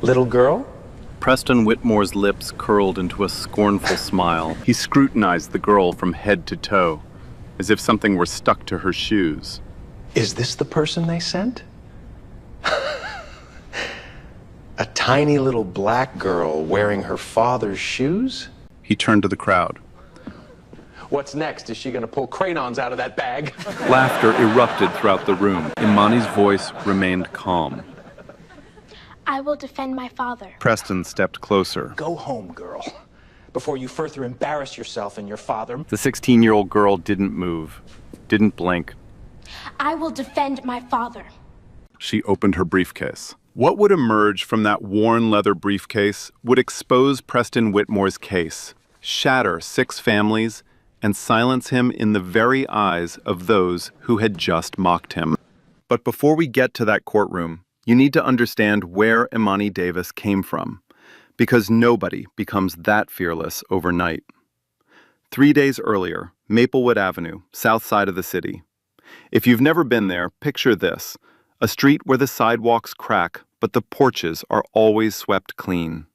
Little girl? Preston Whitmore's lips curled into a scornful smile. He scrutinized the girl from head to toe, as if something were stuck to her shoes. Is this the person they sent? A tiny little black girl wearing her father's shoes? He turned to the crowd. What's next? Is she gonna pull crayons out of that bag? Laughter erupted throughout the room. Imani's voice remained calm. I will defend my father. Preston stepped closer. Go home, girl, before you further embarrass yourself and your father. The 16-year-old girl didn't move, didn't blink. I will defend my father. She opened her briefcase. What would emerge from that worn leather briefcase would expose Preston Whitmore's case, shatter 6 families, and silence him in the very eyes of those who had just mocked him. But before we get to that courtroom, you need to understand where Imani Davis came from, because nobody becomes that fearless overnight. 3 days earlier, Maplewood Avenue, south side of the city. If you've never been there, picture this: a street where the sidewalks crack, but the porches are always swept clean.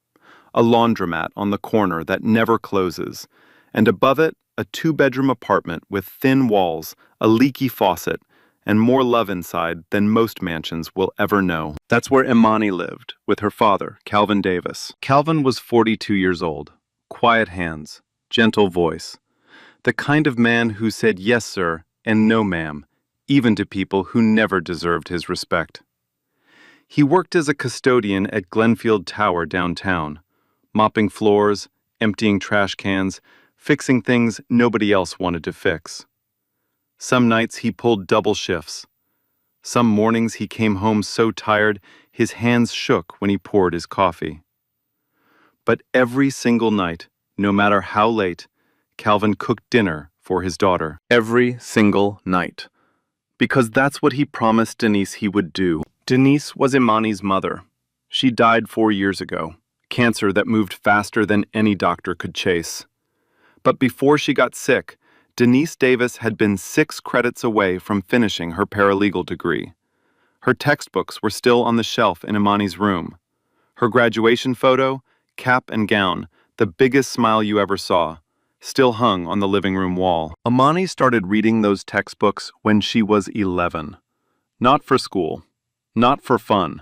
A laundromat on the corner that never closes, and above it, a 2-bedroom apartment with thin walls, a leaky faucet, and more love inside than most mansions will ever know. That's where Imani lived, with her father, Calvin Davis. Calvin was 42 years old, quiet hands, gentle voice. The kind of man who said yes, sir, and no, ma'am, even to people who never deserved his respect. He worked as a custodian at Glenfield Tower downtown, mopping floors, emptying trash cans, fixing things nobody else wanted to fix. Some nights he pulled double shifts. Some mornings he came home so tired his hands shook when he poured his coffee. But every single night, no matter how late, Calvin cooked dinner for his daughter. Every single night. Because that's what he promised Denise he would do. Denise was Imani's mother. She died 4 years ago, cancer that moved faster than any doctor could chase. But before she got sick, Denise Davis had been 6 credits away from finishing her paralegal degree. Her textbooks were still on the shelf in Imani's room. Her graduation photo, cap and gown, the biggest smile you ever saw, still hung on the living room wall. Imani started reading those textbooks when she was 11. Not for school, not for fun.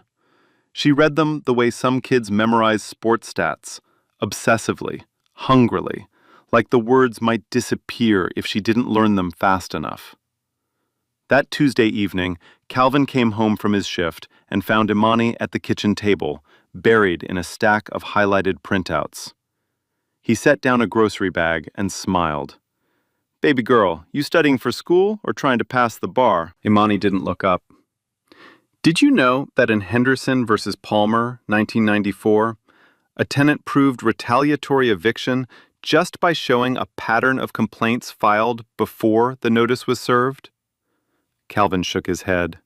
She read them the way some kids memorize sports stats, obsessively, hungrily, like the words might disappear if she didn't learn them fast enough. That Tuesday evening, Calvin came home from his shift and found Imani at the kitchen table, buried in a stack of highlighted printouts. He set down a grocery bag and smiled. "Baby girl, you studying for school or trying to pass the bar?" Imani didn't look up. Did you know that in Henderson versus Palmer, 1994, a tenant proved retaliatory eviction just by showing a pattern of complaints filed before the notice was served? Calvin shook his head.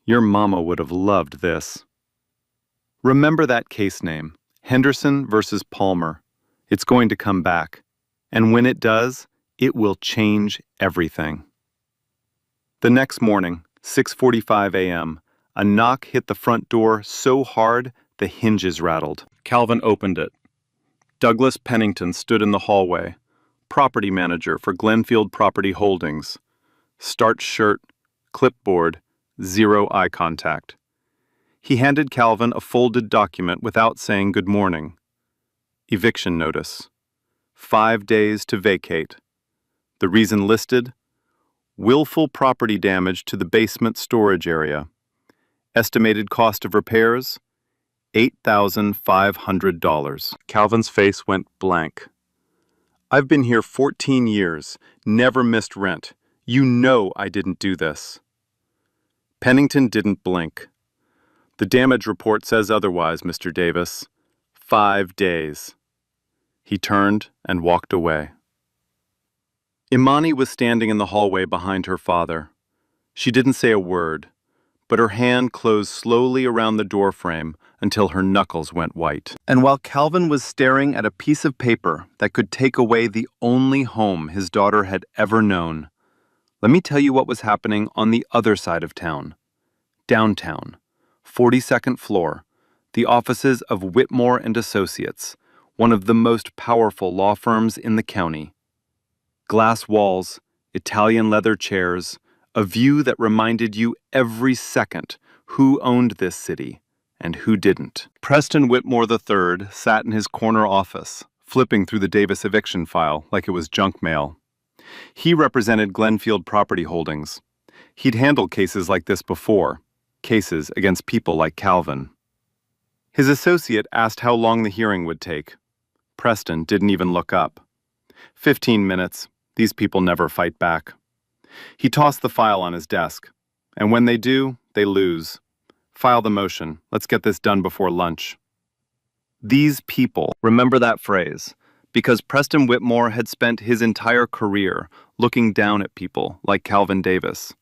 Your mama would have loved this. Remember that case name, Henderson versus Palmer. It's going to come back. And when it does, it will change everything. The next morning, 6:45 a.m., a knock hit the front door so hard the hinges rattled. Calvin opened it. Douglas Pennington stood in the hallway, property manager for Glenfield Property Holdings. Starched shirt, clipboard, 0 eye contact. He handed Calvin a folded document without saying good morning. Eviction notice. 5 days to vacate. The reason listed? Willful property damage to the basement storage area. Estimated cost of repairs? $8,500. Calvin's face went blank. I've been here 14 years, never missed rent. You know I didn't do this. Pennington didn't blink. The damage report says otherwise, Mr. Davis. 5 days. He turned and walked away. Imani was standing in the hallway behind her father. She didn't say a word, but her hand closed slowly around the doorframe until her knuckles went white. And while Calvin was staring at a piece of paper that could take away the only home his daughter had ever known, let me tell you what was happening on the other side of town. Downtown, 42nd floor, the offices of Whitmore and Associates, one of the most powerful law firms in the county. Glass walls, Italian leather chairs, a view that reminded you every second who owned this city and who didn't. Preston Whitmore III sat in his corner office, flipping through the Davis eviction file like it was junk mail. He represented Glenfield Property Holdings. He'd handled cases like this before, cases against people like Calvin. His associate asked how long the hearing would take. Preston didn't even look up. 15 minutes. These people never fight back. He tossed the file on his desk. And when they do, they lose. File the motion. Let's get this done before lunch. These people, remember that phrase, because Preston Whitmore had spent his entire career looking down at people like Calvin Davis.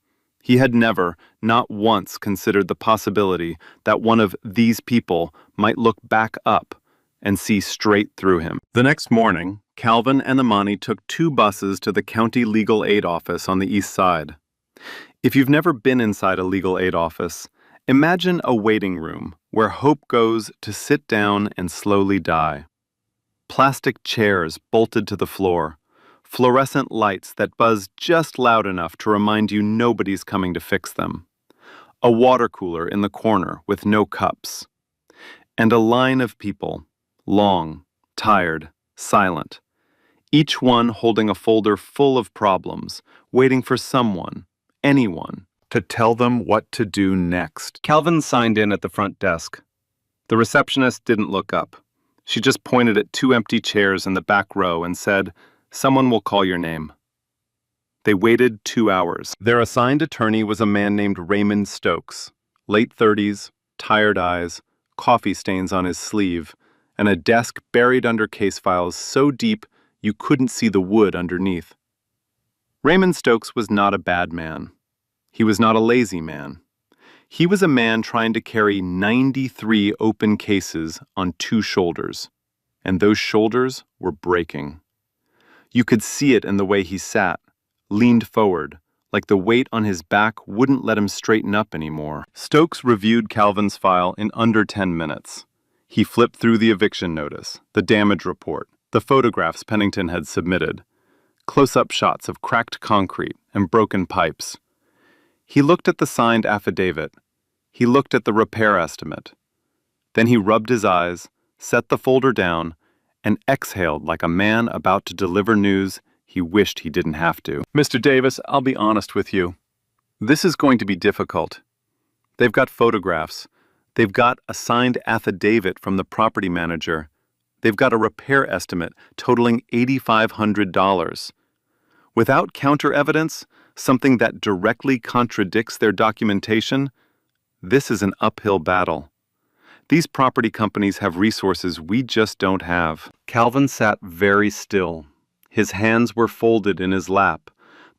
He had never, not once, considered the possibility that one of these people might look back up and see straight through him. The next morning, Calvin and Imani took 2 buses to the county legal aid office on the east side. If you've never been inside a legal aid office, imagine a waiting room where hope goes to sit down and slowly die. Plastic chairs bolted to the floor, fluorescent lights that buzz just loud enough to remind you nobody's coming to fix them. A water cooler in the corner with no cups. And a line of people, long, tired, silent, each one holding a folder full of problems, waiting for someone, anyone, to tell them what to do next. Calvin signed in at the front desk. The receptionist didn't look up. She just pointed at 2 empty chairs in the back row and said, "Someone will call your name." They waited 2 hours. Their assigned attorney was a man named Raymond Stokes, late 30s, tired eyes, coffee stains on his sleeve, and a desk buried under case files so deep you couldn't see the wood underneath. Raymond Stokes was not a bad man. He was not a lazy man. He was a man trying to carry 93 open cases on 2 shoulders, and those shoulders were breaking. You could see it in the way he sat, leaned forward, like the weight on his back wouldn't let him straighten up anymore. Stokes reviewed Calvin's file in under 10 minutes. He flipped through the eviction notice, the damage report, the photographs Pennington had submitted, close-up shots of cracked concrete and broken pipes. He looked at the signed affidavit. He looked at the repair estimate. Then he rubbed his eyes, set the folder down, and exhaled like a man about to deliver news he wished he didn't have to. "Mr. Davis, I'll be honest with you. This is going to be difficult. They've got photographs. They've got a signed affidavit from the property manager. They've got a repair estimate totaling $8,500. Without counter evidence, something that directly contradicts their documentation, this is an uphill battle. These property companies have resources we just don't have." Calvin sat very still. His hands were folded in his lap,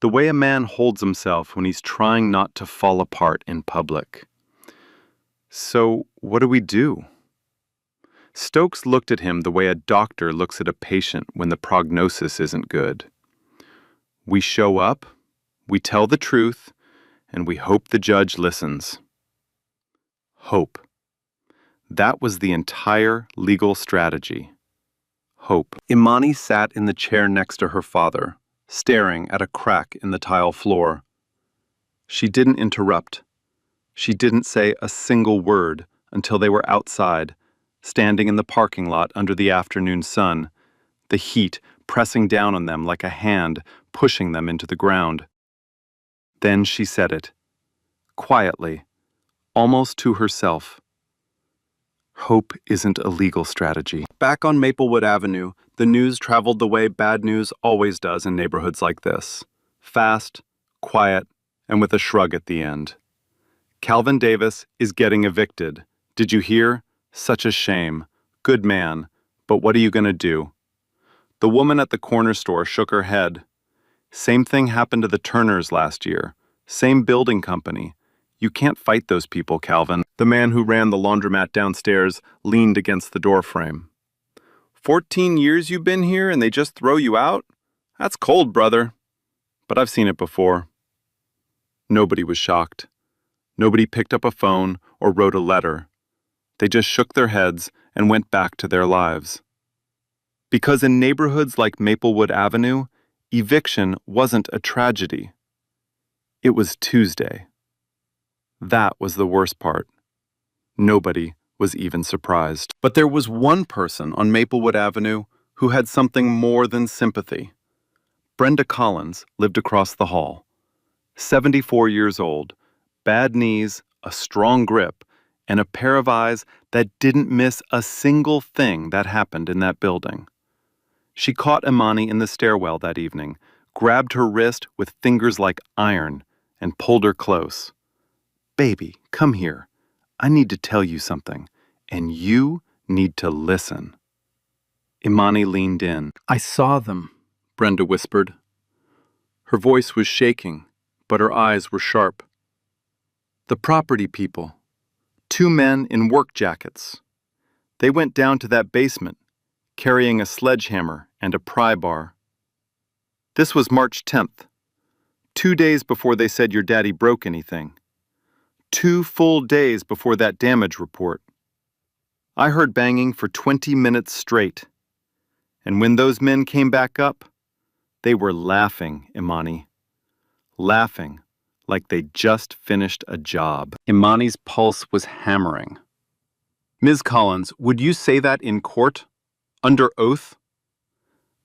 the way a man holds himself when he's trying not to fall apart in public. "So, what do we do?" Stokes looked at him the way a doctor looks at a patient when the prognosis isn't good. "We show up, we tell the truth, and we hope the judge listens." Hope. That was the entire legal strategy. Hope. Imani sat in the chair next to her father, staring at a crack in the tile floor. She didn't interrupt. She didn't say a single word until they were outside, standing in the parking lot under the afternoon sun, the heat pressing down on them like a hand pushing them into the ground. Then she said it, quietly, almost to herself. Hope isn't a legal strategy. Back on Maplewood Avenue, the news traveled the way bad news always does in neighborhoods like this. Fast, quiet, and with a shrug at the end. "Calvin Davis is getting evicted. Did you hear? Such a shame. Good man. But what are you going to do?" The woman at the corner store shook her head. "Same thing happened to the Turners last year. Same building company. You can't fight those people, Calvin." The man who ran the laundromat downstairs leaned against the doorframe. 14 years you've been here and they just throw you out? That's cold, brother. But I've seen it before. Nobody was shocked. Nobody picked up a phone or wrote a letter. They just shook their heads and went back to their lives. Because in neighborhoods like Maplewood Avenue, eviction wasn't a tragedy. It was Tuesday. That was the worst part. Nobody was even surprised. But there was one person on Maplewood Avenue who had something more than sympathy. Brenda Collins lived across the hall. 74 years old, bad knees, a strong grip, and a pair of eyes that didn't miss a single thing that happened in that building. She caught Imani in the stairwell that evening, grabbed her wrist with fingers like iron, and pulled her close. "Baby, come here. I need to tell you something, and you need to listen." Imani leaned in. "I saw them," Brenda whispered. Her voice was shaking, but her eyes were sharp. "The property people. 2 men in work jackets. They went down to that basement, carrying a sledgehammer and a pry bar. This was March 10th, 2 days before they said your daddy broke anything. 2 full days before that damage report. I heard banging for 20 minutes straight. And when those men came back up, they were laughing, Imani. Laughing like they just finished a job." Imani's pulse was hammering. "Ms. Collins, would you say that in court? Under oath?"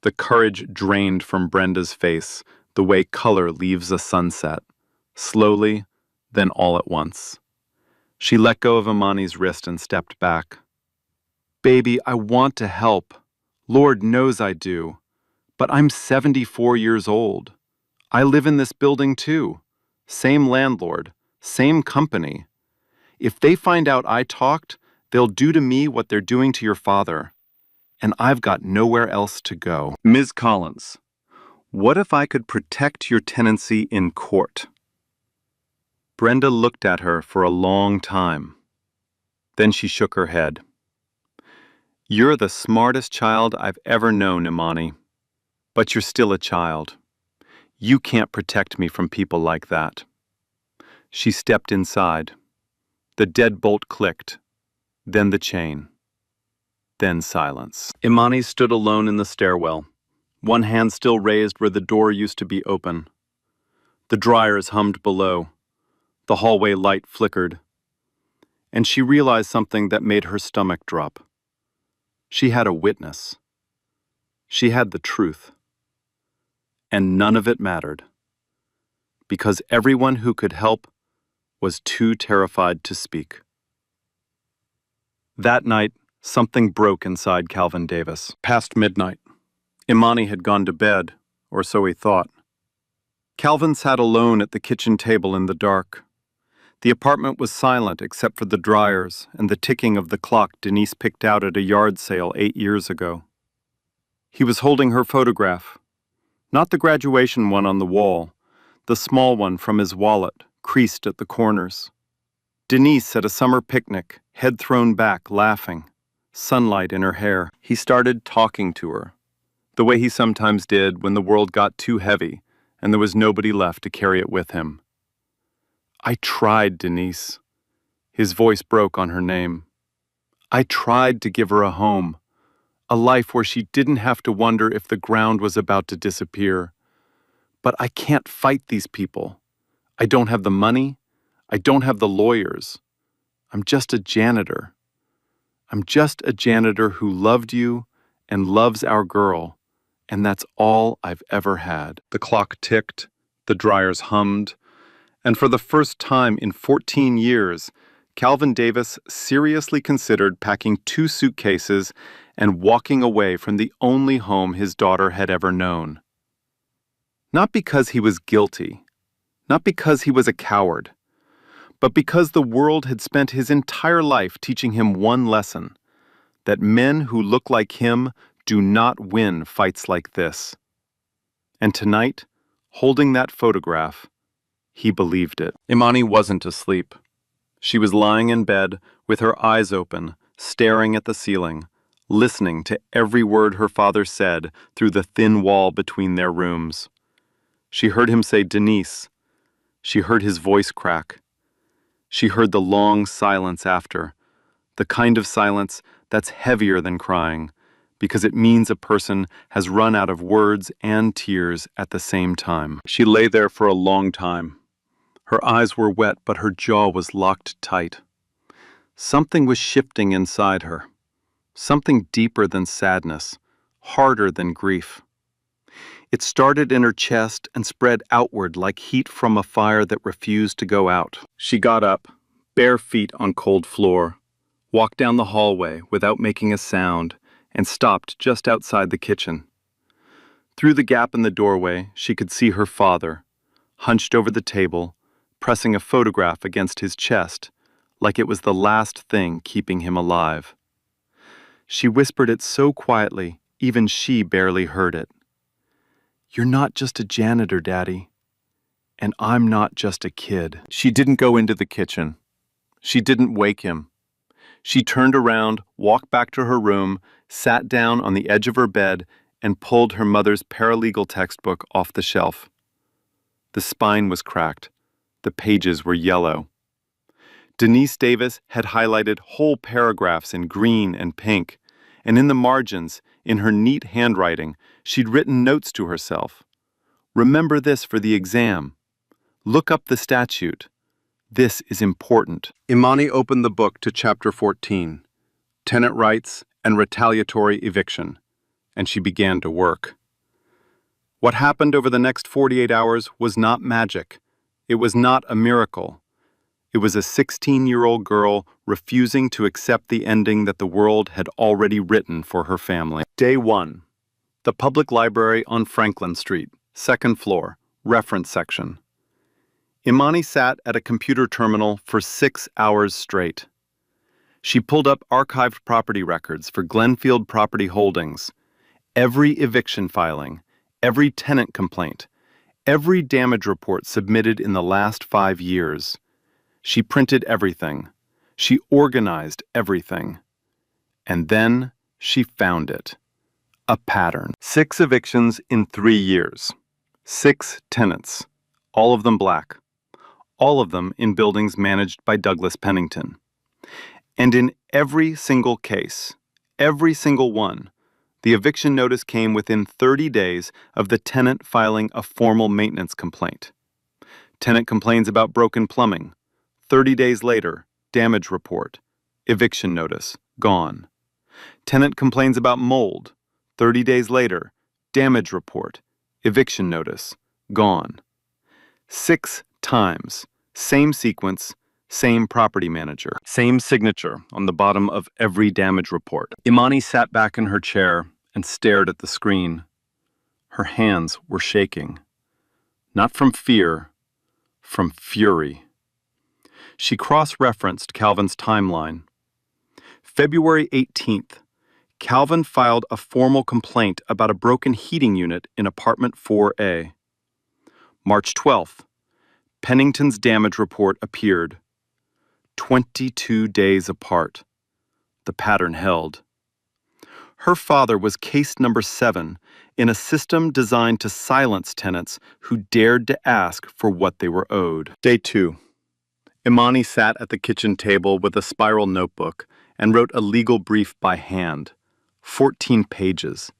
The courage drained from Brenda's face, the way color leaves a sunset. Slowly, then all at once. She let go of Imani's wrist and stepped back. "Baby, I want to help. Lord knows I do. But I'm 74 years old. I live in this building too. Same landlord, same company. If they find out I talked, they'll do to me what they're doing to your father. And I've got nowhere else to go." "Ms. Collins, what if I could protect your tenancy in court?" Brenda looked at her for a long time. Then she shook her head. "You're the smartest child I've ever known, Imani. But you're still a child. You can't protect me from people like that." She stepped inside. The deadbolt clicked, then the chain, then silence. Imani stood alone in the stairwell, one hand still raised where the door used to be open. The dryers hummed below. The hallway light flickered. And she realized something that made her stomach drop. She had a witness. She had the truth. And none of it mattered. Because everyone who could help was too terrified to speak. That night, something broke inside Calvin Davis. Past midnight. Imani had gone to bed, or so he thought. Calvin sat alone at the kitchen table in the dark. The apartment was silent except for the dryers and the ticking of the clock Denise picked out at a yard sale 8 years ago. He was holding her photograph. Not the graduation one on the wall, the small one from his wallet, creased at the corners. Denise at a summer picnic, head thrown back, laughing, sunlight in her hair. He started talking to her, the way he sometimes did when the world got too heavy and there was nobody left to carry it with him. "I tried, Denise." His voice broke on her name. "I tried to give her a home, a life where she didn't have to wonder if the ground was about to disappear. But I can't fight these people. I don't have the money. I don't have the lawyers. I'm just a janitor. I'm just a janitor who loved you and loves our girl, and that's all I've ever had." The clock ticked, the dryers hummed, and for the first time in 14 years, Calvin Davis seriously considered packing 2 suitcases and walking away from the only home his daughter had ever known. Not because he was guilty, not because he was a coward, but because the world had spent his entire life teaching him one lesson, that men who look like him do not win fights like this. And tonight, holding that photograph, he believed it. Imani wasn't asleep. She was lying in bed with her eyes open, staring at the ceiling, listening to every word her father said through the thin wall between their rooms. She heard him say Denise. She heard his voice crack. She heard the long silence after, The kind of silence that's heavier than crying, because it means a person has run out of words and tears at the same time. She lay there for a long time. Her eyes were wet, but her jaw was locked tight. Something was shifting inside her. Something deeper than sadness, harder than grief. It started in her chest and spread outward like heat from a fire that refused to go out. She got up, bare feet on cold floor, walked down the hallway without making a sound, and stopped just outside the kitchen. Through the gap in the doorway, she could see her father, hunched over the table, pressing a photograph against his chest, like it was the last thing keeping him alive. She whispered it so quietly, even she barely heard it. "You're not just a janitor, Daddy. And I'm not just a kid." She didn't go into the kitchen. She didn't wake him. She turned around, walked back to her room, sat down on the edge of her bed, and pulled her mother's paralegal textbook off the shelf. The spine was cracked. The pages were yellow. Denise Davis had highlighted whole paragraphs in green and pink, and in the margins, in her neat handwriting, she'd written notes to herself. "Remember this for the exam. Look up the statute. This is important." Imani opened the book to chapter 14, Tenant Rights and Retaliatory Eviction, and she began to work. What happened over the next 48 hours was not magic. It was not a miracle. It was a 16-year-old girl refusing to accept the ending that the world had already written for her family. Day 1. The public library on Franklin Street, 2nd floor, reference section. Imani sat at a computer terminal for 6 hours straight. She pulled up archived property records for Glenfield Property Holdings, every eviction filing, every tenant complaint, every damage report submitted in the last 5 years. She printed everything. She organized everything. And then she found it. A pattern. 6 evictions in 3 years. 6 tenants. All of them black. All of them in buildings managed by Douglas Pennington. And in every single case, every single one, the eviction notice came within 30 days of the tenant filing a formal maintenance complaint. Tenant complains about broken plumbing. 30 days later, damage report, eviction notice, gone. Tenant complains about mold. 30 days later, damage report, eviction notice, gone. 6 times, same sequence, same property manager, same signature on the bottom of every damage report. Imani sat back in her chair and stared at the screen. Her hands were shaking. Not from fear, from fury. She cross-referenced Calvin's timeline. February 18th, Calvin filed a formal complaint about a broken heating unit in apartment 4A. March 12th, Pennington's damage report appeared. 22 days apart. The pattern held. Her father was case number 7 in a system designed to silence tenants who dared to ask for what they were owed. Day 2. Imani sat at the kitchen table with a spiral notebook and wrote a legal brief by hand. 14 pages.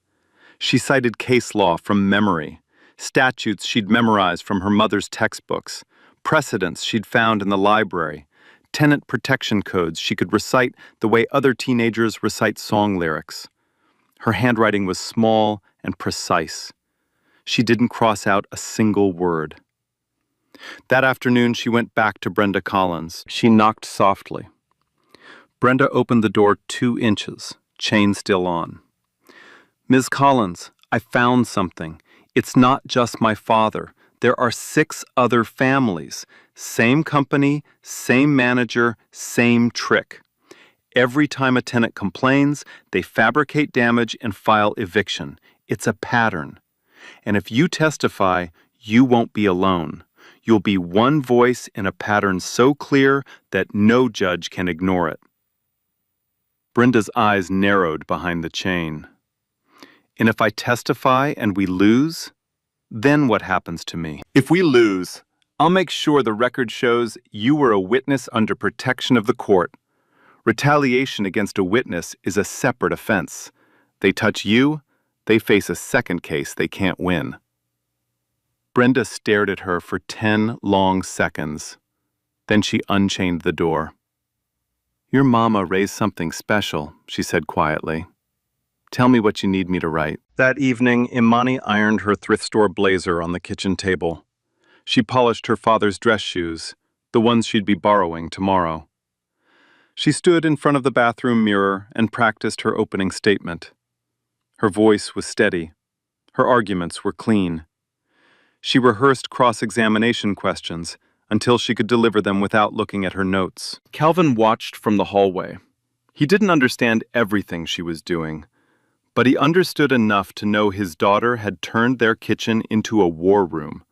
She cited case law from memory, statutes she'd memorized from her mother's textbooks, precedents she'd found in the library, tenant protection codes she could recite the way other teenagers recite song lyrics. Her handwriting was small and precise. She didn't cross out a single word. That afternoon, she went back to Brenda Collins. She knocked softly. Brenda opened the door 2 inches, chain still on. "Ms. Collins, I found something. It's not just my father. There are 6 other families. Same company, same manager, same trick. Every time a tenant complains, they fabricate damage and file eviction. It's a pattern. And if you testify, you won't be alone. You'll be one voice in a pattern so clear that no judge can ignore it." Brenda's eyes narrowed behind the chain. "And if I testify and we lose, then what happens to me?" "If we lose, I'll make sure the record shows you were a witness under protection of the court. Retaliation against a witness is a separate offense. They touch you, they face a second case they can't win. Brenda stared at her for 10 long seconds. Then she unchained the door. "Your mama raised something special," she said quietly. "Tell me what you need me to write." That evening, Imani ironed her thrift store blazer on the kitchen table. She polished her father's dress shoes, the ones she'd be borrowing tomorrow. She stood in front of the bathroom mirror and practiced her opening statement. Her voice was steady. Her arguments were clean. She rehearsed cross-examination questions until she could deliver them without looking at her notes. Calvin watched from the hallway. He didn't understand everything she was doing, but he understood enough to know his daughter had turned their kitchen into a war room,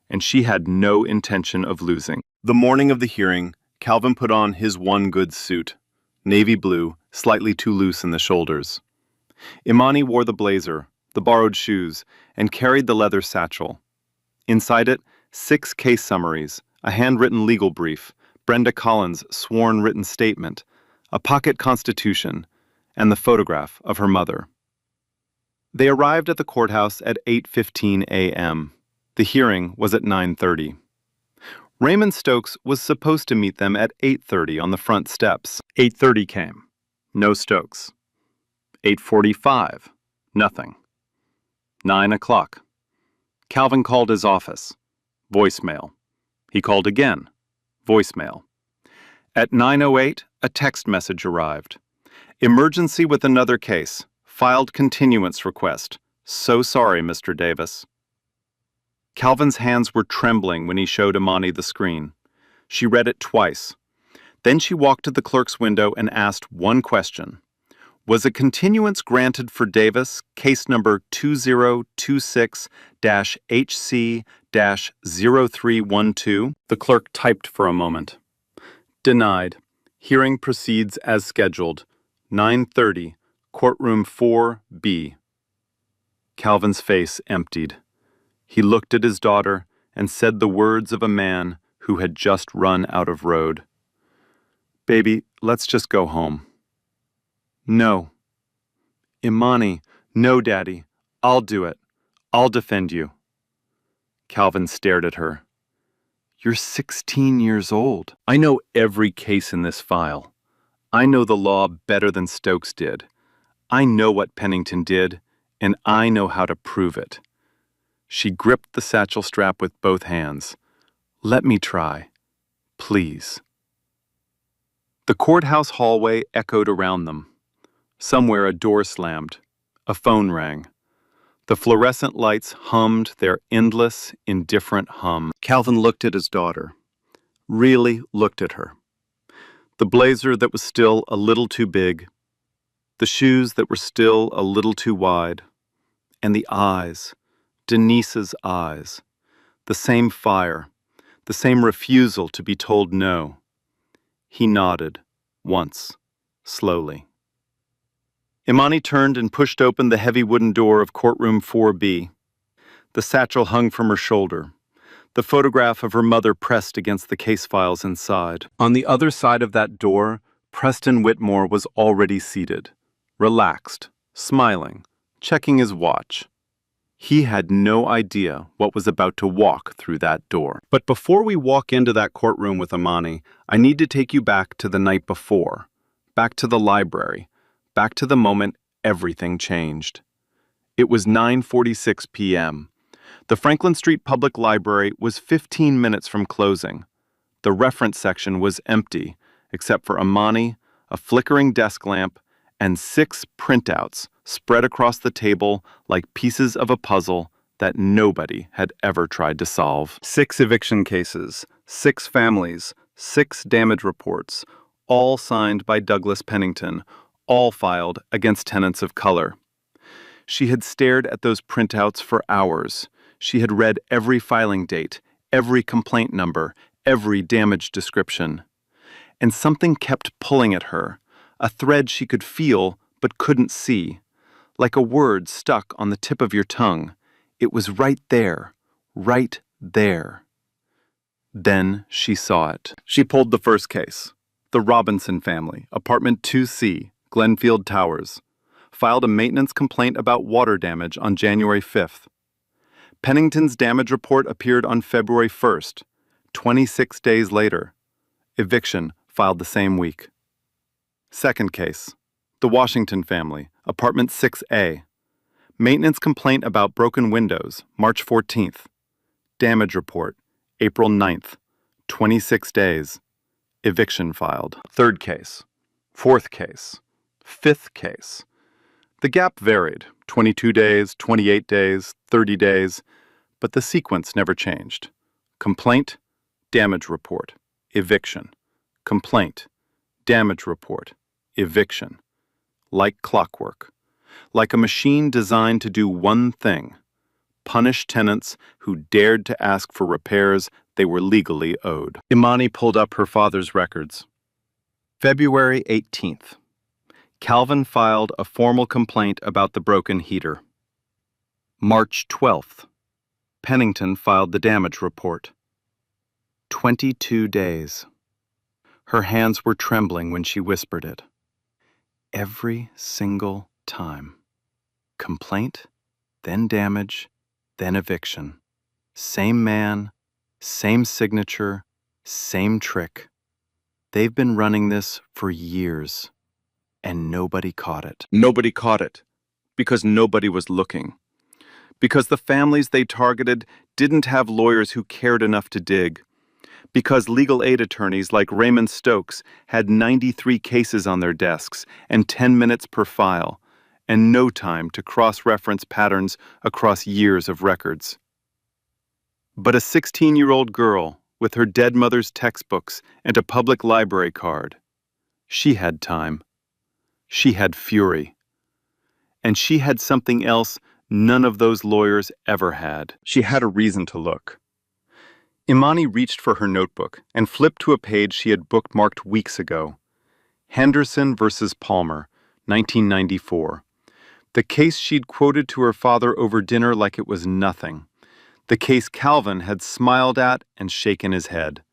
and she had no intention of losing. The morning of the hearing, Calvin put on his one good suit, navy blue, slightly too loose in the shoulders. Imani wore the blazer, the borrowed shoes, and carried the leather satchel. Inside it, 6 case summaries, a handwritten legal brief, Brenda Collins' sworn written statement, a pocket constitution, and the photograph of her mother. They arrived at the courthouse at 8:15 a.m. The hearing was at 9:30. Raymond Stokes was supposed to meet them at 8:30 on the front steps. 8:30 came. No Stokes. 8:45. Nothing. 9 o'clock. Calvin called his office. Voicemail. He called again. Voicemail. At 9:08, a text message arrived. Emergency with another case. Filed continuance request. So sorry, Mr. Davis. Calvin's hands were trembling when he showed Imani the screen. She read it twice. Then she walked to the clerk's window and asked one question. Was a continuance granted for Davis, case number 2026-HC-0312? The clerk typed for a moment. Denied. Hearing proceeds as scheduled. 9:30, courtroom 4B. Calvin's face emptied. He looked at his daughter and said the words of a man who had just run out of road. "Baby, let's just go home." "No." "Imani, no, Daddy. I'll do it. I'll defend you." Calvin stared at her. "You're 16 years old. I know every case in this file. I know the law better than Stokes did. I know what Pennington did, and I know how to prove it." She gripped the satchel strap with both hands. "Let me try. Please." The courthouse hallway echoed around them. Somewhere a door slammed. A phone rang. The fluorescent lights hummed their endless, indifferent hum. Calvin looked at his daughter. Really looked at her. The blazer that was still a little too big. The shoes that were still a little too wide. And the eyes. Denise's eyes. The same fire. The same refusal to be told no. He nodded. Once. Slowly. Imani turned and pushed open the heavy wooden door of courtroom 4B. The satchel hung from her shoulder. The photograph of her mother pressed against the case files inside. On the other side of that door, Preston Whitmore was already seated, relaxed, smiling, checking his watch. He had no idea what was about to walk through that door. But before we walk into that courtroom with Imani, I need to take you back to the night before, back to the library, back to the moment everything changed. It was 9:46 p.m. The Franklin Street Public Library was 15 minutes from closing. The reference section was empty, except for Imani, a flickering desk lamp, and 6 printouts spread across the table like pieces of a puzzle that nobody had ever tried to solve. 6 eviction cases, 6 families, 6 damage reports, all signed by Douglas Pennington, all filed against tenants of color. She had stared at those printouts for hours. She had read every filing date, every complaint number, every damage description. And something kept pulling at her, a thread she could feel but couldn't see, like a word stuck on the tip of your tongue. It was right there, right there. Then she saw it. She pulled the first case. The Robinson family, apartment 2C, Glenfield Towers, filed a maintenance complaint about water damage on January 5th. Pennington's damage report appeared on February 1st, 26 days later. Eviction filed the same week. Second case, the Washington family, apartment 6A. Maintenance complaint about broken windows, March 14th. Damage report, April 9th, 26 days. Eviction filed. Third case, fourth case, fifth case. The gap varied, 22 days, 28 days, 30 days, but the sequence never changed. Complaint, damage report, eviction. Complaint, damage report, eviction. Like clockwork. Like a machine designed to do one thing: punish tenants who dared to ask for repairs they were legally owed. Imani pulled up her father's records. February 18th. Calvin filed a formal complaint about the broken heater. March 12th. Pennington filed the damage report. 22 days. Her hands were trembling when she whispered it. Every single time. Complaint, then damage, then eviction. Same man, same signature, same trick. They've been running this for years, and nobody caught it. Nobody caught it, because nobody was looking. Because the families they targeted didn't have lawyers who cared enough to dig. Because legal aid attorneys like Raymond Stokes had 93 cases on their desks and 10 minutes per file, and no time to cross-reference patterns across years of records. But a 16-year-old girl with her dead mother's textbooks and a public library card, she had time. She had fury. And she had something else none of those lawyers ever had. She had a reason to look. Imani reached for her notebook and flipped to a page she had bookmarked weeks ago. Henderson versus Palmer, 1994. The case she'd quoted to her father over dinner like it was nothing. The case Calvin had smiled at and shaken his head.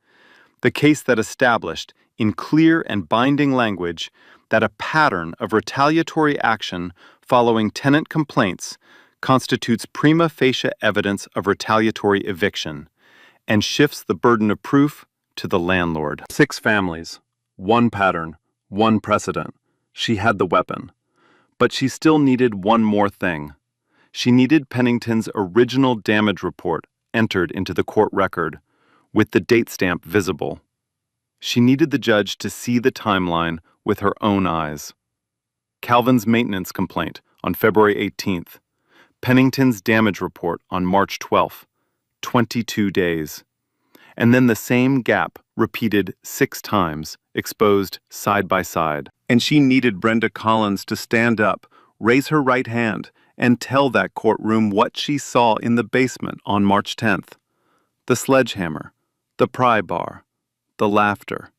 The case that established, in clear and binding language, that a pattern of retaliatory action following tenant complaints constitutes prima facie evidence of retaliatory eviction, and shifts the burden of proof to the landlord. 6 families, 1 pattern, 1 precedent. She had the weapon. But she still needed one more thing. She needed Pennington's original damage report entered into the court record, with the date stamp visible. She needed the judge to see the timeline with her own eyes. Calvin's maintenance complaint on February 18th. Pennington's damage report on March 12th. 22 days. And then the same gap repeated 6 times, exposed side by side. And she needed Brenda Collins to stand up, raise her right hand, and tell that courtroom what she saw in the basement on March 10th. The sledgehammer, the pry bar, the laughter.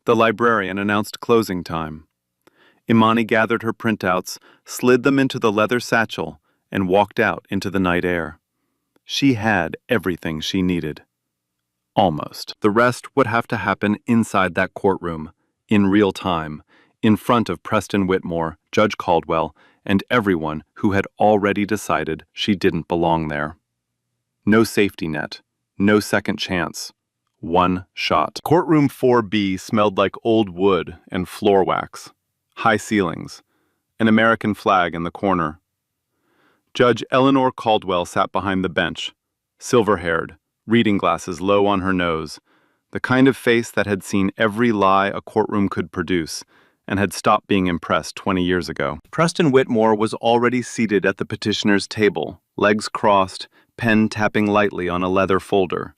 The librarian announced closing time. Imani gathered her printouts, slid them into the leather satchel, and walked out into the night air. She had everything she needed. Almost. The rest would have to happen inside that courtroom, in real time, in front of Preston Whitmore, Judge Caldwell, and everyone who had already decided she didn't belong there. No safety net, no second chance. One shot. Courtroom 4B smelled like old wood and floor wax, high ceilings, an American flag in the corner. Judge Eleanor Caldwell sat behind the bench, silver-haired, reading glasses low on her nose, the kind of face that had seen every lie a courtroom could produce and had stopped being impressed 20 years ago. Preston Whitmore was already seated at the petitioner's table, legs crossed, pen tapping lightly on a leather folder.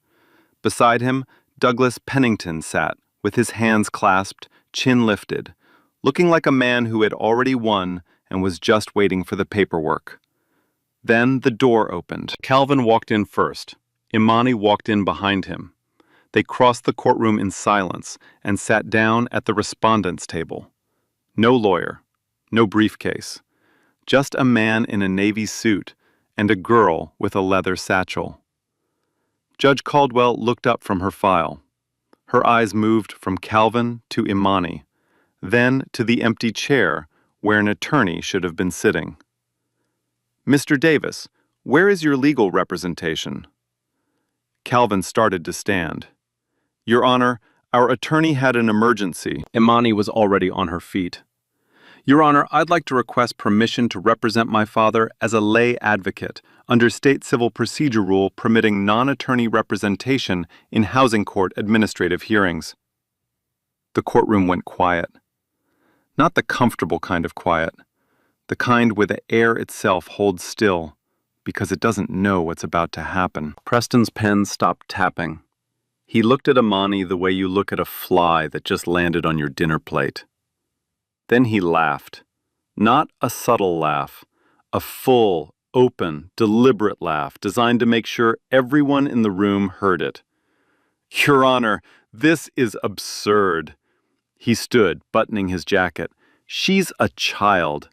Beside him, Douglas Pennington sat, with his hands clasped, chin lifted, looking like a man who had already won and was just waiting for the paperwork. Then the door opened. Calvin walked in first. Imani walked in behind him. They crossed the courtroom in silence and sat down at the respondent's table. No lawyer, no briefcase, just a man in a navy suit and a girl with a leather satchel. Judge Caldwell looked up from her file. Her eyes moved from Calvin to Imani, then to the empty chair where an attorney should have been sitting. "Mr. Davis, where is your legal representation?" Calvin started to stand. "Your Honor, our attorney had an emergency." Imani was already on her feet. "Your Honor, I'd like to request permission to represent my father as a lay advocate under State Civil Procedure Rule permitting non-attorney representation in housing court administrative hearings." The courtroom went quiet. Not the comfortable kind of quiet, the kind where the air itself holds still because it doesn't know what's about to happen. Preston's pen stopped tapping. He looked at Imani the way you look at a fly that just landed on your dinner plate. Then he laughed. Not a subtle laugh, a full, open, deliberate laugh designed to make sure everyone in the room heard it. "Your Honor, this is absurd." He stood, buttoning his jacket. "She's a child.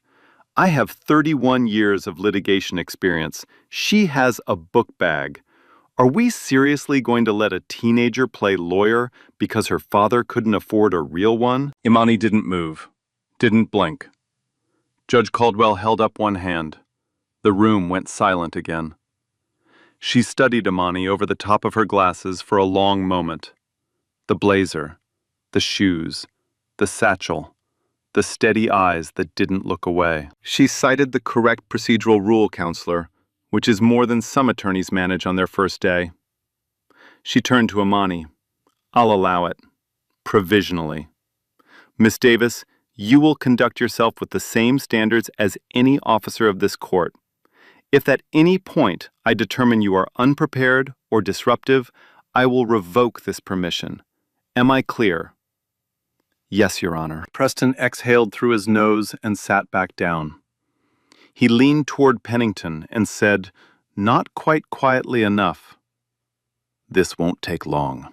I have 31 years of litigation experience. She has a book bag. Are we seriously going to let a teenager play lawyer because her father couldn't afford a real one?" Imani didn't move, didn't blink. Judge Caldwell held up one hand. The room went silent again. She studied Imani over the top of her glasses for a long moment. The blazer, the shoes, the satchel, the steady eyes that didn't look away. She cited the correct procedural rule, Counselor, which is more than some attorneys manage on their first day. She turned to Imani. "I'll allow it. Provisionally. Miss Davis, you will conduct yourself with the same standards as any officer of this court. If at any point I determine you are unprepared or disruptive, I will revoke this permission. Am I clear?" "Yes, Your Honor." Preston exhaled through his nose and sat back down. He leaned toward Pennington and said, not quite quietly enough, "This won't take long."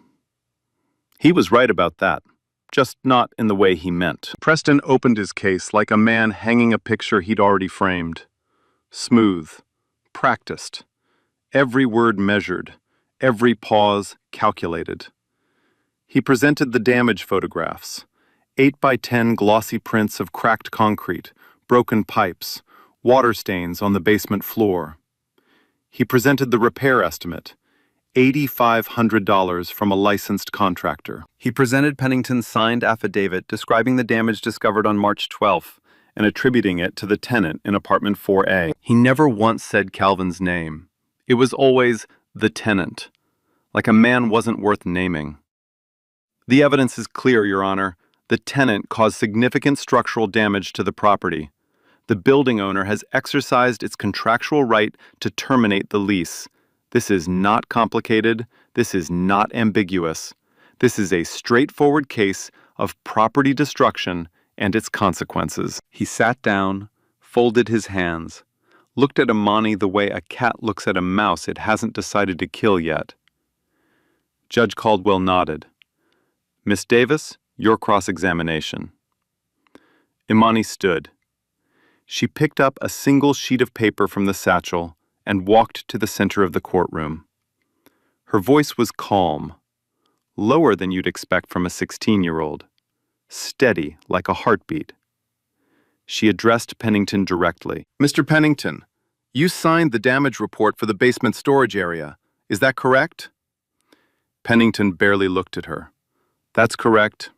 He was right about that, just not in the way he meant. Preston opened his case like a man hanging a picture he'd already framed. Smooth, practiced, every word measured, every pause calculated. He presented the damage photographs, 8x10 glossy prints of cracked concrete, broken pipes, water stains on the basement floor. He presented the repair estimate, $8,500 from a licensed contractor. He presented Pennington's signed affidavit describing the damage discovered on March 12th and attributing it to the tenant in apartment 4A. He never once said Calvin's name. It was always the tenant, like a man wasn't worth naming. "The evidence is clear, Your Honor. The tenant caused significant structural damage to the property. The building owner has exercised its contractual right to terminate the lease. This is not complicated. This is not ambiguous. This is a straightforward case of property destruction and its consequences." He sat down, folded his hands, looked at Imani the way a cat looks at a mouse it hasn't decided to kill yet. Judge Caldwell nodded. "Miss Davis, your cross-examination." Imani stood. She picked up a single sheet of paper from the satchel and walked to the center of the courtroom. Her voice was calm, lower than you'd expect from a 16-year-old, steady like a heartbeat. She addressed Pennington directly. "Mr. Pennington, you signed the damage report for the basement storage area. Is that correct?" Pennington barely looked at her. "That's correct."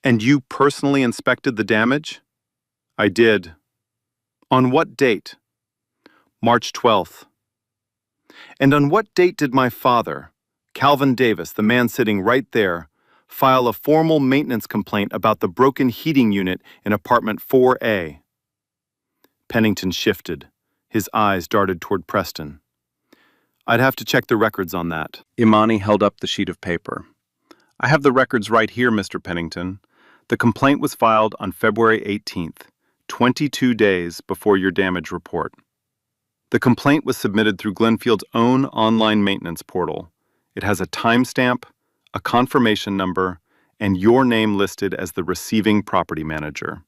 "And you personally inspected the damage?" "I did." "On what date?" "March 12th. "And on what date did my father, Calvin Davis, the man sitting right there, file a formal maintenance complaint about the broken heating unit in apartment 4A? Pennington shifted. His eyes darted toward Preston. "I'd have to check the records on that." Imani held up the sheet of paper. "I have the records right here, Mr. Pennington. The complaint was filed on February 18th, 22 days before your damage report. The complaint was submitted through Glenfield's own online maintenance portal. It has a timestamp, a confirmation number, and your name listed as the receiving property manager."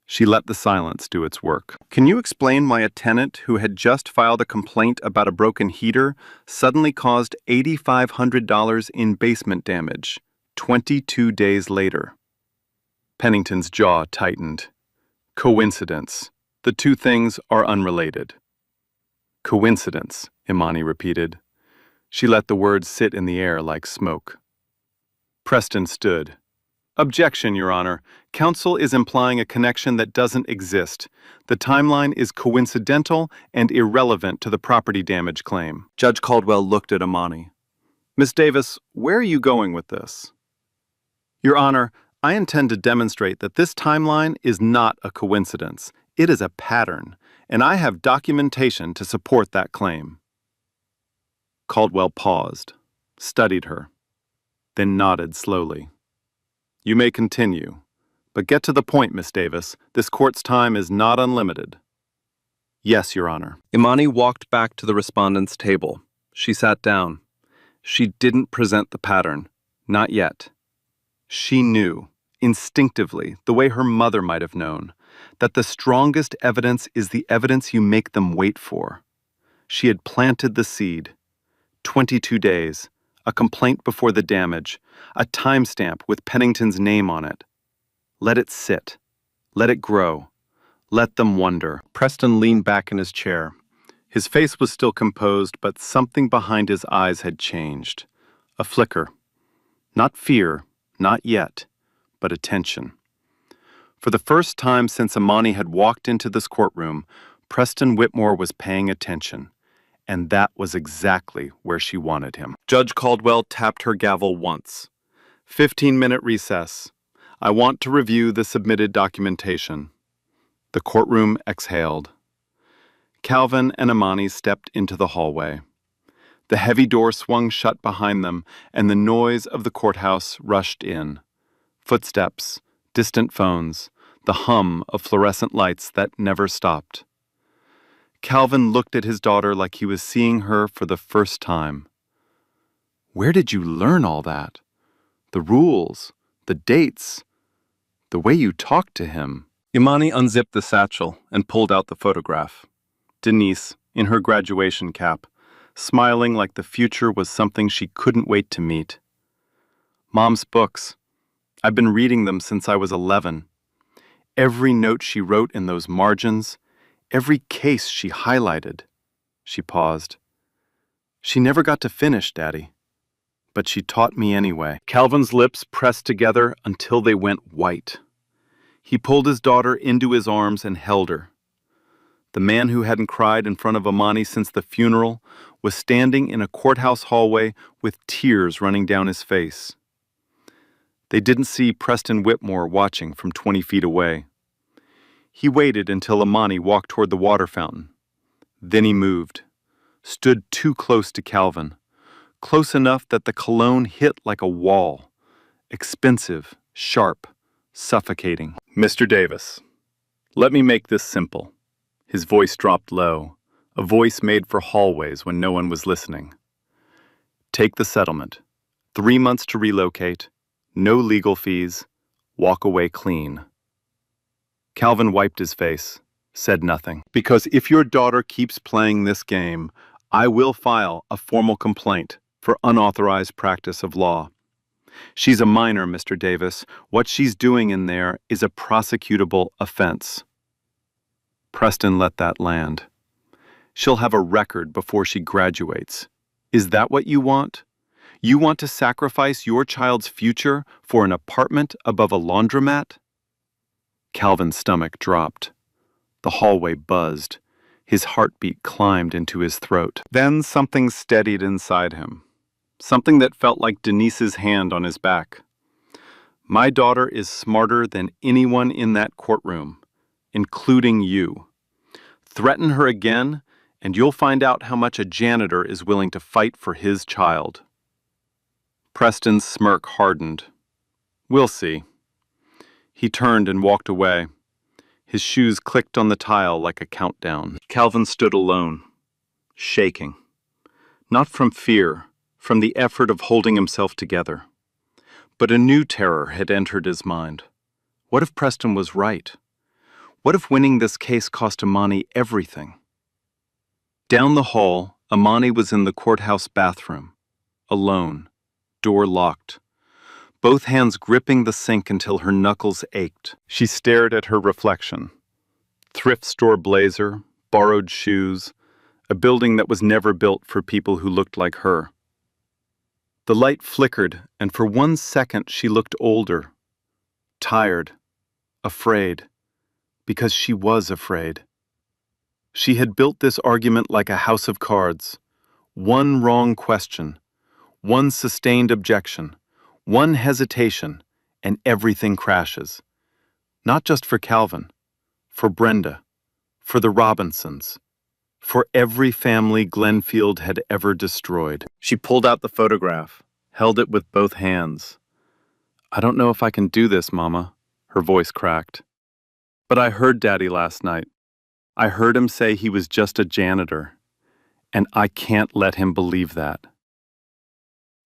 She let the silence do its work. Can you explain why a tenant who had just filed a complaint about a broken heater suddenly caused $8,500 in basement damage 22 days later? Pennington's jaw tightened. Coincidence. The two things are unrelated. Coincidence, Imani repeated. She let the words sit in the air like smoke. Preston stood. Objection, Your Honor. Counsel is implying a connection that doesn't exist. The timeline is coincidental and irrelevant to the property damage claim. Judge Caldwell looked at Imani. Miss Davis, where are you going with this? Your Honor, I intend to demonstrate that this timeline is not a coincidence. It is a pattern, and I have documentation to support that claim. Caldwell paused, studied her, then nodded slowly. You may continue, but get to the point, Miss Davis. This court's time is not unlimited. Yes, Your Honor. Imani walked back to the respondent's table. She sat down. She didn't present the pattern. Not yet. She knew, instinctively, the way her mother might have known, that the strongest evidence is the evidence you make them wait for. She had planted the seed. 22 days. A complaint before the damage, a timestamp with Pennington's name on it. Let it sit. Let it grow. Let them wonder. Preston leaned back in his chair. His face was still composed, but something behind his eyes had changed. A flicker. Not fear, not yet, but attention. For the first time since Imani had walked into this courtroom, Preston Whitmore was paying attention. And that was exactly where she wanted him. Judge Caldwell tapped her gavel once. 15-minute recess. I want to review the submitted documentation. The courtroom exhaled. Calvin and Imani stepped into the hallway. The heavy door swung shut behind them, and the noise of the courthouse rushed in. Footsteps, distant phones, the hum of fluorescent lights that never stopped. Calvin looked at his daughter like he was seeing her for the first time. Where did you learn all that? The rules, the dates, the way you talked to him. Imani unzipped the satchel and pulled out the photograph. Denise, in her graduation cap, smiling like the future was something she couldn't wait to meet. Mom's books. I've been reading them since I was 11. Every note she wrote in those margins, every case she highlighted. She paused. She never got to finish, Daddy. But she taught me anyway. Calvin's lips pressed together until they went white. He pulled his daughter into his arms and held her. The man who hadn't cried in front of Imani since the funeral was standing in a courthouse hallway with tears running down his face. They didn't see Preston Whitmore watching from 20 feet away. He waited until Imani walked toward the water fountain. Then he moved, stood too close to Calvin, close enough that the cologne hit like a wall, expensive, sharp, suffocating. Mr. Davis, let me make this simple. His voice dropped low, a voice made for hallways when no one was listening. Take the settlement. 3 months to relocate, no legal fees, walk away clean. Calvin wiped his face, said nothing. Because if your daughter keeps playing this game, I will file a formal complaint for unauthorized practice of law. She's a minor, Mr. Davis. What she's doing in there is a prosecutable offense. Preston let that land. She'll have a record before she graduates. Is that what you want? You want to sacrifice your child's future for an apartment above a laundromat? Calvin's stomach dropped. The hallway buzzed. His heartbeat climbed into his throat. Then something steadied inside him. Something that felt like Denise's hand on his back. My daughter is smarter than anyone in that courtroom, including you. Threaten her again, and you'll find out how much a janitor is willing to fight for his child. Preston's smirk hardened. We'll see. He turned and walked away. His shoes clicked on the tile like a countdown. Calvin stood alone, shaking. Not from fear, from the effort of holding himself together. But a new terror had entered his mind. What if Preston was right? What if winning this case cost Imani everything? Down the hall, Imani was in the courthouse bathroom, alone, door locked, both hands gripping the sink until her knuckles ached. She stared at her reflection. Thrift store blazer, borrowed shoes, a building that was never built for people who looked like her. The light flickered, and for 1 second she looked older, tired, afraid, because she was afraid. She had built this argument like a house of cards. One wrong question, one sustained objection, one hesitation, and everything crashes. Not just for Calvin, for Brenda, for the Robinsons, for every family Glenfield had ever destroyed. She pulled out the photograph, held it with both hands. "I don't know if I can do this, Mama," her voice cracked. "But I heard Daddy last night. I heard him say he was just a janitor, and I can't let him believe that."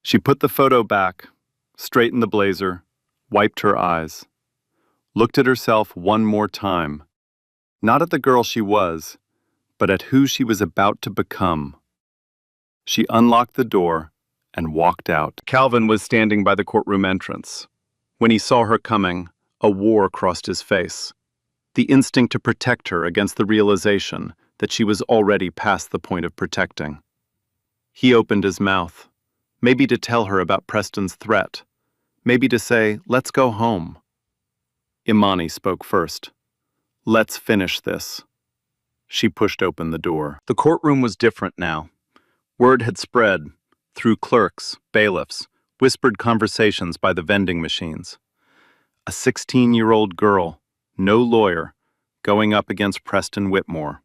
She put the photo back, straightened the blazer, wiped her eyes, looked at herself one more time, not at the girl she was, but at who she was about to become. She unlocked the door and walked out. Calvin was standing by the courtroom entrance. When he saw her coming, a war crossed his face. The instinct to protect her against the realization that she was already past the point of protecting. He opened his mouth, maybe to tell her about Preston's threat, maybe to say, "Let's go home." Imani spoke first. "Let's finish this." She pushed open the door. The courtroom was different now. Word had spread, through clerks, bailiffs, whispered conversations by the vending machines. A 16-year-old girl, no lawyer, going up against Preston Whitmore.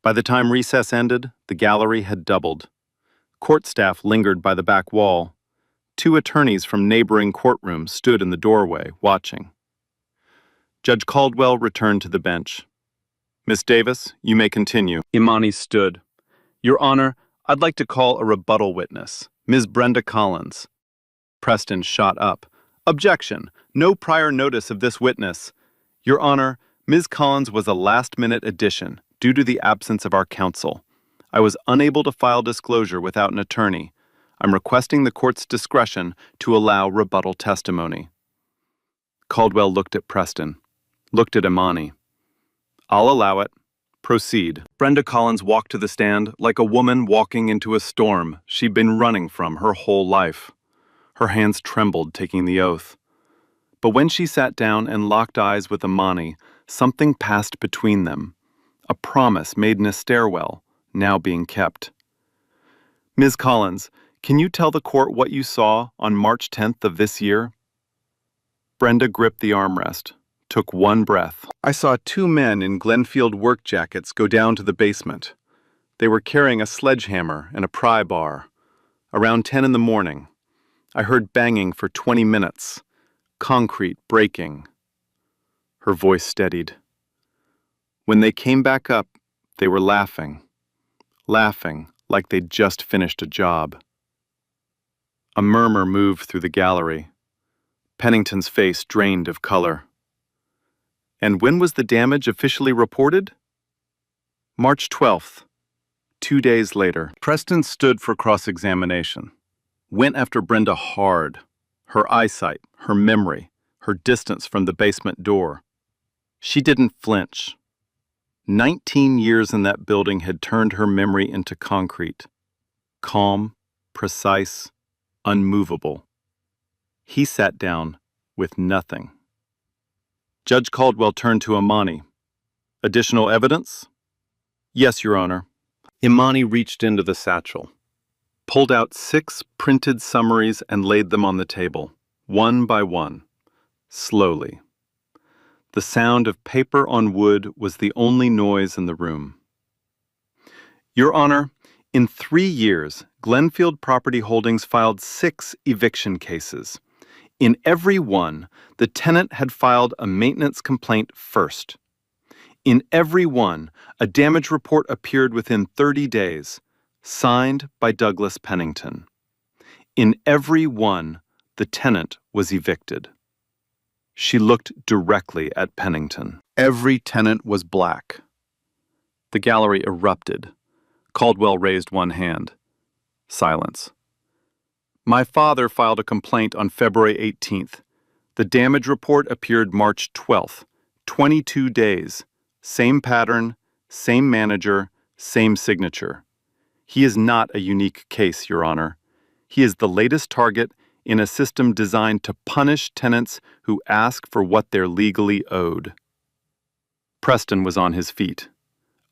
By the time recess ended, the gallery had doubled. Court staff lingered by the back wall. 2 attorneys from neighboring courtrooms stood in the doorway, watching. Judge Caldwell returned to the bench. "Miss Davis, you may continue." Imani stood. "Your Honor, I'd like to call a rebuttal witness, Ms. Brenda Collins." Preston shot up. "Objection! No prior notice of this witness." "Your Honor, Ms. Collins was a last-minute addition due to the absence of our counsel. I was unable to file disclosure without an attorney. I'm requesting the court's discretion to allow rebuttal testimony." Caldwell looked at Preston, looked at Imani. "I'll allow it. Proceed." Brenda Collins walked to the stand like a woman walking into a storm she'd been running from her whole life. Her hands trembled taking the oath. But when she sat down and locked eyes with Imani, something passed between them. A promise made in a stairwell, now being kept. "Ms. Collins, can you tell the court what you saw on March 10th of this year?" Brenda gripped the armrest, took one breath. "I saw 2 men in Glenfield work jackets go down to the basement. They were carrying a sledgehammer and a pry bar. Around 10 in the morning. I heard banging for 20 minutes. Concrete breaking." Her voice steadied. "When they came back up, they were laughing. Laughing like they'd just finished a job." A murmur moved through the gallery. Pennington's face drained of color. "And when was the damage officially reported?" "March 12th, 2 days later." Preston stood for cross-examination. Went after Brenda hard. Her eyesight, her memory, her distance from the basement door. She didn't flinch. 19 years in that building had turned her memory into concrete. Calm, precise, unmovable. He sat down with nothing. Judge Caldwell turned to Imani. "Additional evidence?" "Yes, Your Honor." Imani reached into the satchel, pulled out 6 printed summaries and laid them on the table, one by one, slowly. The sound of paper on wood was the only noise in the room. "Your Honor, in 3 years, Glenfield Property Holdings filed 6 eviction cases. In every one, the tenant had filed a maintenance complaint first. In every one, a damage report appeared within 30 days, signed by Douglas Pennington. In every one, the tenant was evicted." She looked directly at Pennington. Every tenant was black. The gallery erupted. Caldwell raised one hand. Silence. My father filed a complaint on February 18th. The damage report appeared March 12th. 22 days. Same pattern, same manager, same signature. He is not a unique case, Your Honor. He is the latest target in a system designed to punish tenants who ask for what they're legally owed. Preston was on his feet.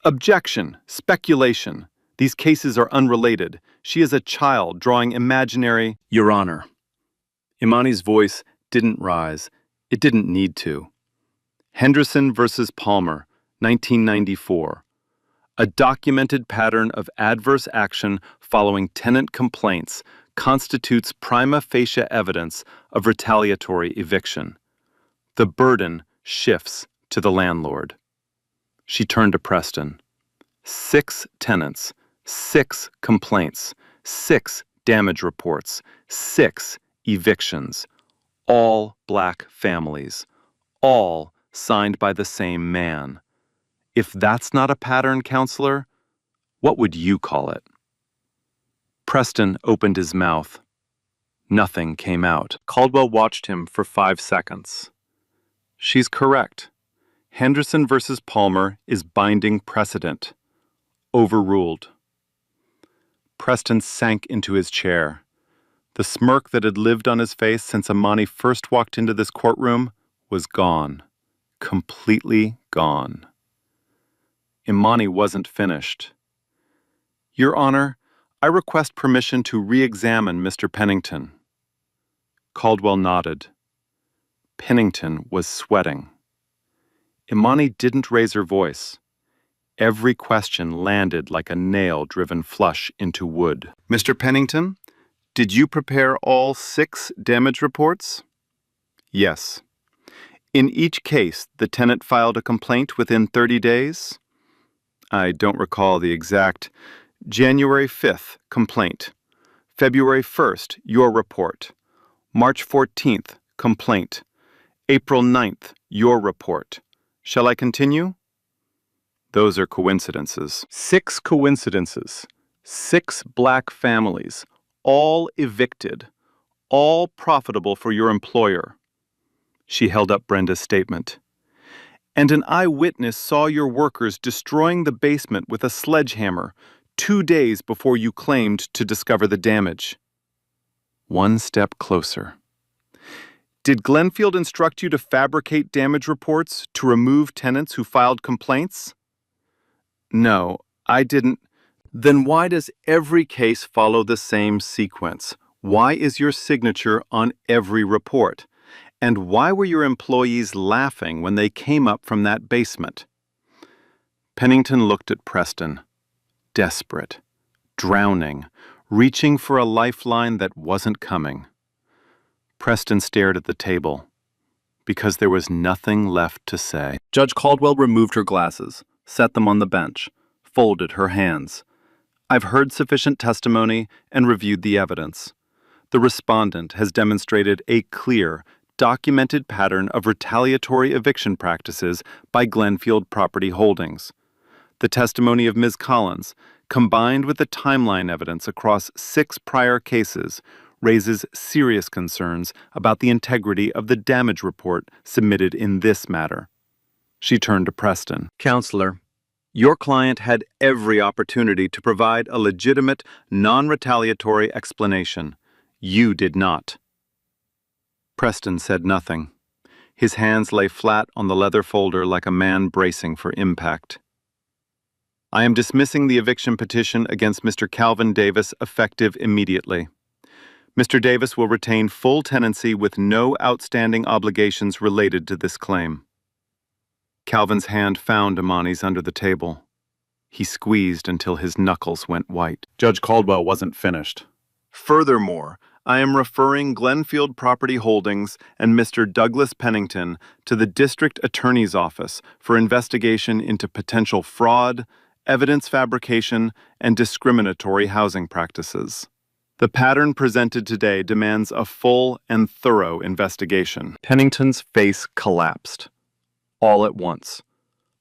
Objection! Speculation! These cases are unrelated. She is a child drawing imaginary— Your Honor. Imani's voice didn't rise. It didn't need to. Henderson versus Palmer, 1994. A documented pattern of adverse action following tenant complaints constitutes prima facie evidence of retaliatory eviction. The burden shifts to the landlord. She turned to Preston. 6 tenants, 6 complaints, 6 damage reports, 6 evictions, all black families, all signed by the same man. If that's not a pattern, counselor, what would you call it? Preston opened his mouth. Nothing came out. Caldwell watched him for 5 seconds. She's correct. Henderson versus Palmer is binding precedent. Overruled. Preston sank into his chair. The smirk that had lived on his face since Imani first walked into this courtroom was gone. Completely gone. Imani wasn't finished. Your Honor, I request permission to re-examine Mr. Pennington. Caldwell nodded. Pennington was sweating. Imani didn't raise her voice. Every question landed like a nail driven flush into wood. Mr. Pennington, did you prepare all 6 damage reports? Yes. In each case, the tenant filed a complaint within 30 days? I don't recall the exact. January 5th, complaint. February 1st, your report. March 14th, complaint. April 9th, your report. Shall I continue? Those are coincidences. 6 coincidences. 6 black families, all evicted, all profitable for your employer. She held up Brenda's statement. And an eyewitness saw your workers destroying the basement with a sledgehammer 2 days before you claimed to discover the damage. One step closer. Did Glenfield instruct you to fabricate damage reports to remove tenants who filed complaints? No, I didn't. Then why does every case follow the same sequence? Why is your signature on every report? And why were your employees laughing when they came up from that basement? Pennington looked at Preston. Desperate, drowning, reaching for a lifeline that wasn't coming. Preston stared at the table, because there was nothing left to say. Judge Caldwell removed her glasses, set them on the bench, folded her hands. I've heard sufficient testimony and reviewed the evidence. The respondent has demonstrated a clear, documented pattern of retaliatory eviction practices by Glenfield Property Holdings. The testimony of Ms. Collins, combined with the timeline evidence across 6 prior cases, raises serious concerns about the integrity of the damage report submitted in this matter. She turned to Preston. Counselor, your client had every opportunity to provide a legitimate, non-retaliatory explanation. You did not. Preston said nothing. His hands lay flat on the leather folder like a man bracing for impact. I am dismissing the eviction petition against Mr. Calvin Davis effective immediately. Mr. Davis will retain full tenancy with no outstanding obligations related to this claim. Calvin's hand found Imani's under the table. He squeezed until his knuckles went white. Judge Caldwell wasn't finished. Furthermore, I am referring Glenfield Property Holdings and Mr. Douglas Pennington to the District Attorney's Office for investigation into potential fraud, evidence fabrication, and discriminatory housing practices. The pattern presented today demands a full and thorough investigation. Pennington's face collapsed. all at once,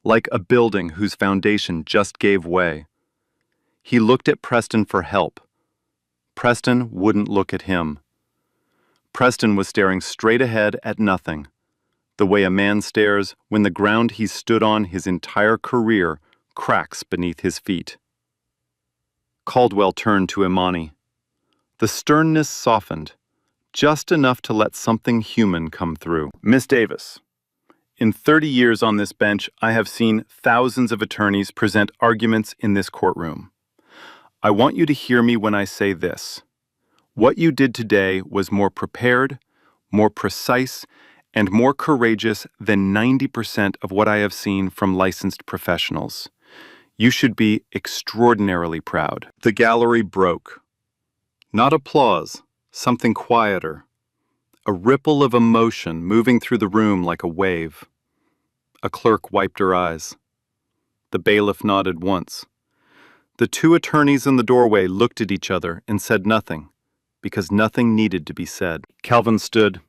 like a building whose foundation just gave way. He looked at Preston for help. Preston wouldn't look at him. Preston was staring straight ahead at nothing, the way a man stares when the ground he stood on his entire career cracks beneath his feet. Caldwell turned to Imani. The sternness softened, just enough to let something human come through. Miss Davis, in 30 years on this bench, I have seen thousands of attorneys present arguments in this courtroom. I want you to hear me when I say this. What you did today was more prepared, more precise, and more courageous than 90% of what I have seen from licensed professionals. You should be extraordinarily proud. The gallery broke. Not applause, something quieter. A ripple of emotion moving through the room like a wave. A clerk wiped her eyes. The bailiff nodded once. The two attorneys in the doorway looked at each other and said nothing, because nothing needed to be said. Calvin stood.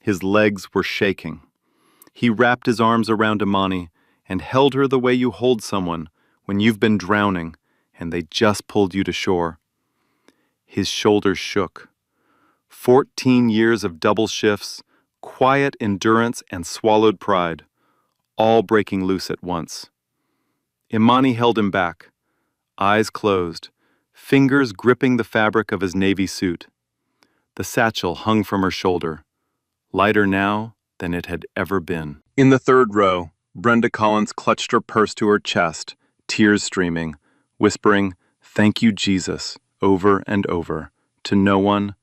His legs were shaking. He wrapped his arms around Imani and held her the way you hold someone when you've been drowning and they just pulled you to shore. His shoulders shook. 14 years of double shifts, quiet endurance, and swallowed pride, all breaking loose at once. Imani held him back, eyes closed, fingers gripping the fabric of his navy suit. The satchel hung from her shoulder, lighter now than it had ever been. In the third row, Brenda Collins clutched her purse to her chest, tears streaming, whispering, "Thank you, Jesus," over and over, to no one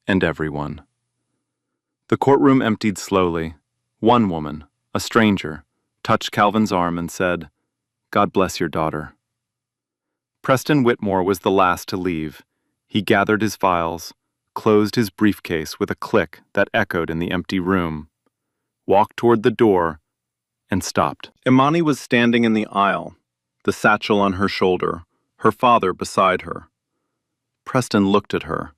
and everyone. The courtroom emptied slowly. One woman, a stranger, touched Calvin's arm and said, "God bless your daughter." Preston Whitmore was the last to leave. He gathered his files, closed his briefcase with a click that echoed in the empty room, walked toward the door, and stopped. Imani was standing in the aisle, the satchel on her shoulder, her father beside her. Preston looked at her.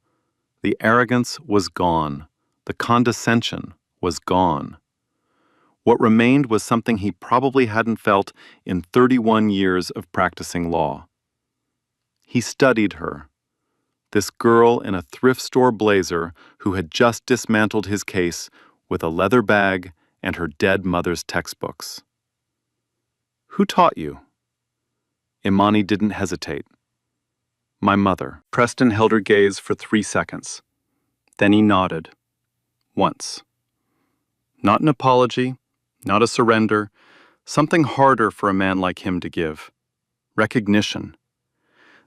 The arrogance was gone. The condescension was gone. What remained was something he probably hadn't felt in 31 years of practicing law. He studied her, this girl in a thrift store blazer who had just dismantled his case with a leather bag and her dead mother's textbooks. "Who taught you?" Imani didn't hesitate. "My mother." Preston held her gaze for 3 seconds. Then he nodded. Once. Not an apology, not a surrender, something harder for a man like him to give. Recognition.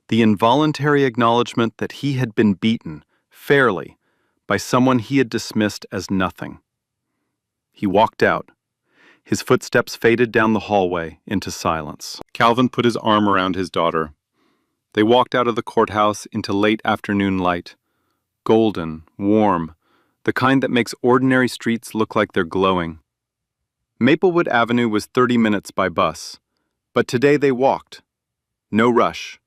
The involuntary acknowledgement that he had been beaten, fairly, by someone he had dismissed as nothing. He walked out. His footsteps faded down the hallway into silence. Calvin put his arm around his daughter. They walked out of the courthouse into late afternoon light. Golden, warm, the kind that makes ordinary streets look like they're glowing. Maplewood Avenue was 30 minutes by bus, but today they walked. No rush,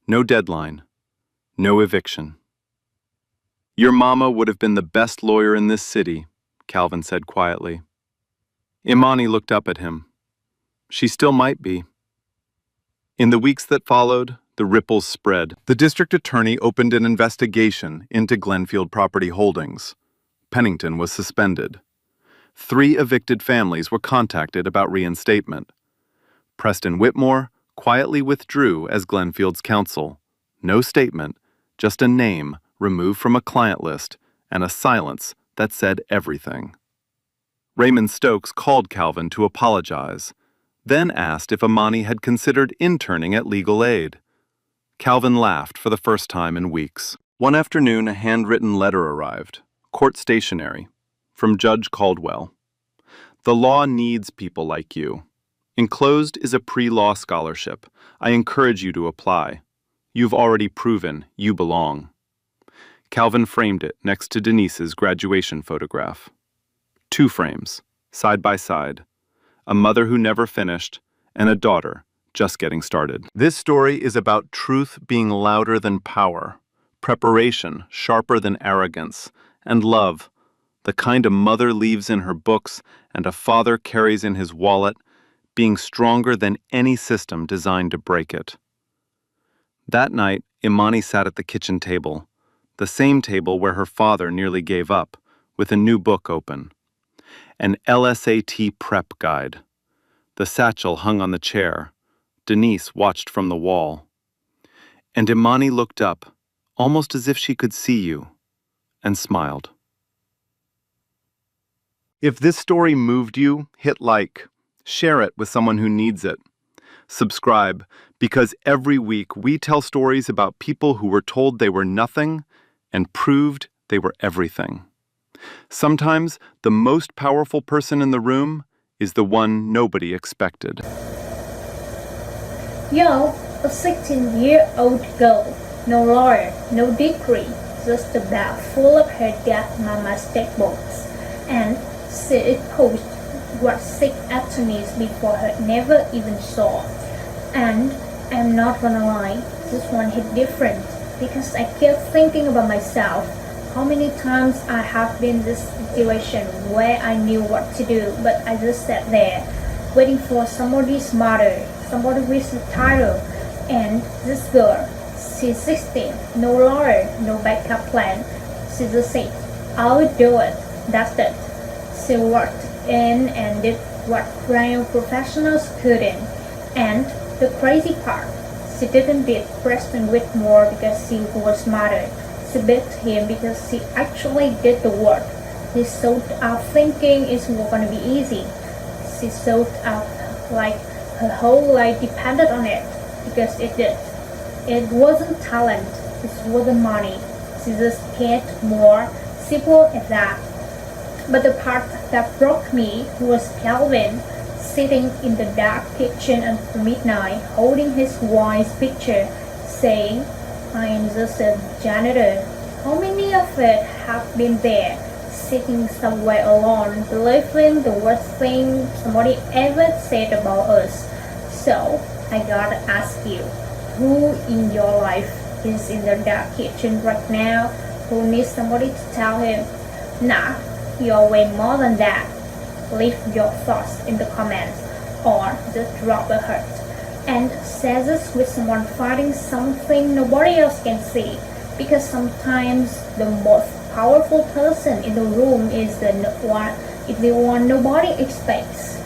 no deadline, no eviction. "Your mama would have been the best lawyer in this city," Calvin said quietly. Imani looked up at him. She still might be. In the weeks that followed, the ripples spread. The district attorney opened an investigation into Glenfield Property Holdings. Pennington was suspended. 3 evicted families were contacted about reinstatement. Preston Whitmore quietly withdrew as Glenfield's counsel. No statement, just a name removed from a client list and a silence that said everything. Raymond Stokes called Calvin to apologize, then asked if Imani had considered interning at Legal Aid. Calvin laughed for the first time in weeks. One afternoon, a handwritten letter arrived, court stationery, from Judge Caldwell. "The law needs people like you. Enclosed is a pre-law scholarship. I encourage you to apply. You've already proven you belong." Calvin framed it next to Denise's graduation photograph. 2 frames, side by side. A mother who never finished, and a daughter just getting started. This story is about truth being louder than power, preparation sharper than arrogance, and love, the kind a mother leaves in her books and a father carries in his wallet, being stronger than any system designed to break it. That night, Imani sat at the kitchen table, the same table where her father nearly gave up, with a new book open. An LSAT prep guide. The satchel hung on the chair. Denise watched from the wall. And Imani looked up, almost as if she could see you, and smiled. If this story moved you, hit like. Share it with someone who needs it. Subscribe, because every week we tell stories about people who were told they were nothing and proved they were everything. Sometimes the most powerful person in the room is the one nobody expected. Yo, a 16-year-old girl, no lawyer, no degree, just a bag full of her dead mama's textbooks, and she posed what 6 attorneys before her never even saw. And I'm not gonna lie, this one hit different, because I kept thinking about myself. How many times I have been in this situation where I knew what to do, but I just sat there, waiting for somebody smarter, somebody with a title. And this girl, she's 16, no lawyer, no backup plan. She just said, I'll do it, that's it. She worked in and did what crime professionals couldn't. And the crazy part, she didn't beat Preston Whitmore because she was smarter. She beat him because she actually did the work. She showed up thinking it's gonna be easy. She showed up like her whole life depended on it, because it did. It wasn't talent, it wasn't money. She just cared more, simple as that. But the part that broke me was Calvin, sitting in the dark kitchen until midnight, holding his wife's picture, saying, I am just a janitor. How many of us have been there, sitting somewhere alone, believing the worst thing somebody ever said about us? So, I gotta ask you, who in your life is in the dark kitchen right now who needs somebody to tell him, nah, you're way more than that? Leave your thoughts in the comments, or just drop a heart. And share this with someone fighting something nobody else can see, because sometimes the most powerful person in the room is the one nobody expects.